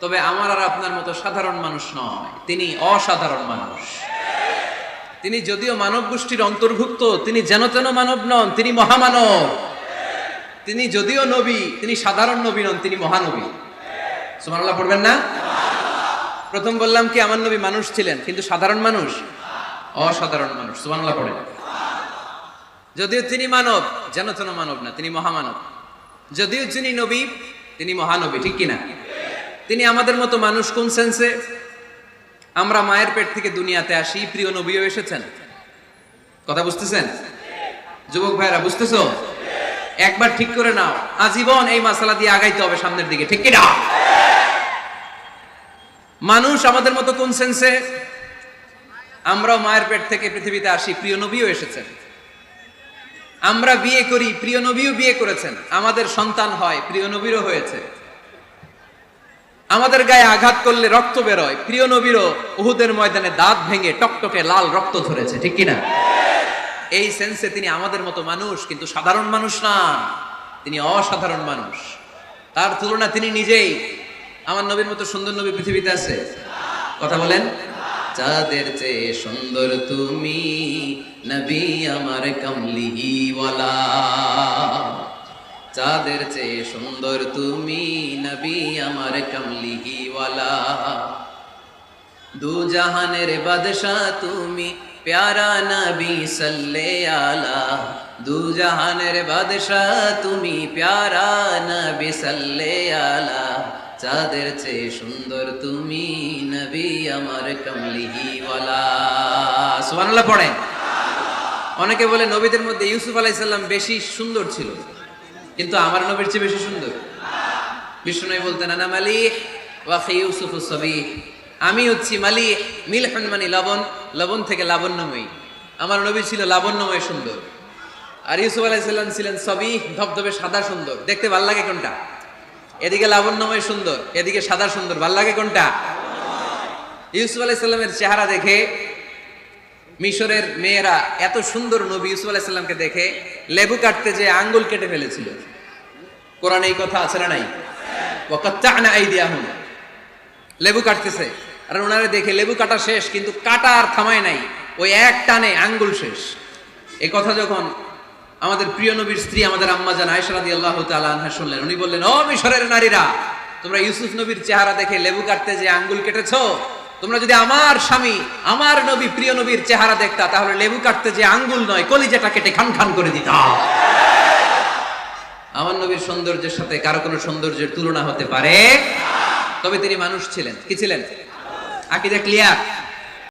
তবে আমার আর আপনার মতো সাধারণ মানুষ নয়, তিনি অসাধারণ মানুষ। তিনি যদিও মানব গোষ্ঠীর অন্তর্ভুক্ত, তিনি যেন তেন মানব নন, তিনি মহামানব। তিনি যদিও নবী, তিনি সাধারণ নবী নন, তিনি মহানবী। সুবহানাল্লাহ পড়বেন না? প্রথম বললাম কি আমার নবী মানুষ ছিলেন, কিন্তু সাধারণ মানুষ, অসাধারণ মানুষ। সুবহানাল্লাহ পড়েন। যদিও তিনি মানব, যেন তেন মানব না, তিনি মহামানব। যদিও তিনি নবী, তিনি মহানবী। ঠিক কিনা? তিনি আমাদের মতো মানুষ কোন সেন্সে? আমরা মায়ের পেট থেকে দুনিয়াতে আসি, প্রিয় নবীও এসেছেন। কথা বুঝতেছেন যুবক ভাইরা? বুঝতেছো? একবার ঠিক করে নাও, আজীবন এই মাসালা দিয়ে আগাইতে হবে সামনের দিকে। ঠিক কিনা? মানুষ আমাদের মতো কোন সেন্সে? আমরাও মায়ের পেট থেকে পৃথিবীতে আসি, প্রিয় নবীও এসেছেন। আমরা বিয়ে করি, প্রিয় নবীও বিয়ে করেছেন। আমাদের সন্তান হয়, প্রিয় নবীরও হয়েছে। আমাদের গায়ে আঘাত করলে রক্ত বেরোয়, প্রিয় নবীরও উহুদের ময়দানে দাঁত ভেঙে টকটকে লাল রক্ত ধরেছে। ঠিক কিনা? এই সেন্সে তিনি আমাদের মতো মানুষ, কিন্তু সাধারণ মানুষ না, তিনি অসাধারণ মানুষ। তার তুলনা তিনি নিজেই। আমার নবীর মতো সুন্দর নবী পৃথিবীতে আছে? কথা বলেন। চাঁদের চেয়ে সুন্দর তুমি নবী আমার কামলিওয়ালা, চাঁদের চেয়ে সুন্দর তুমি নবী আমার কামলিওয়ালা, দু জাহানের বাদশাহ তুমি প্যারা নবী সাল্লে আলা, দু জাহানের বাদশাহ তুমি প্যারা নবী সাল্লে আলা, চাঁদের চেয়ে সুন্দর তুমি নবী আমার কামলিওয়ালা। সুবহানাল্লাহ পড়েন। অনেকে বলে নবীদের মধ্যে ইউসুফ আলাইহিস সালাম বেশি সুন্দর ছিল, কিন্তু আমার নবীর চেয়ে বেশি সুন্দর। বিষ্ণু বলতেন আনা মালিহ ওয়া খি ইউসুফ সবিহ, আমি হচ্ছি মালিহ, মিলহুন মানে লবণ, লবণ থেকে লাবণ্যময়ী। আমার নবী ছিল লাবণ্যময় সুন্দর, আর ইউসুফ আলাইহিস সালাম ছিলেন সবিহ, ধবধবে সাদা সুন্দর। দেখতে ভাল লাগে কোনটা? এদিকে লাবণ্যময় সুন্দর, এদিকে সাদা সুন্দর, ভাল লাগে কোনটা? ইউসুফ আলাইহিস সালামের চেহারা দেখে মিশরের মেয়েরা এত সুন্দর নবী ইউসুফ আলাইহিস সালামকে দেখে লেবু কাটতে যে আঙ্গুল কেটে ফেলেছিল। কোরআনে এই কথা আছে না নাই? ওয়া কাত্তা'না আইদিয়াহুম, লেবু কাটতেছে, আর ওনারে দেখে লেবু কাটা শেষ, কিন্তু কাটা আর থামায় নাই, ওই এক টানে আঙ্গুল শেষ। এই কথা যখন আমাদের প্রিয় নবীর স্ত্রী আমাদের আম্মা জান আয়েশা রাদিয়াল্লাহু তাআলা আনহা শুনলেন, উনি বললেন, ও মিশরের নারীরা, তোমরা ইউসুফ নবীর চেহারা দেখে লেবু কাটতে যে আঙ্গুল কেটেছো, তোমরা যদি আমার স্বামী আমার নবী প্রিয় নবীর চেহারা দেখতা, তাহলে লেবু কাটতে যে আঙ্গুল নয়, কলিজাটা কেটে খান খান করে দিতা। আমার নবীর সৌন্দর্যের সাথে কারো কোনো সৌন্দর্যের তুলনা হতে পারে? তবে তিনি মানুষ ছিলেন। কি ছিলেন? আকীদা ক্লিয়ার?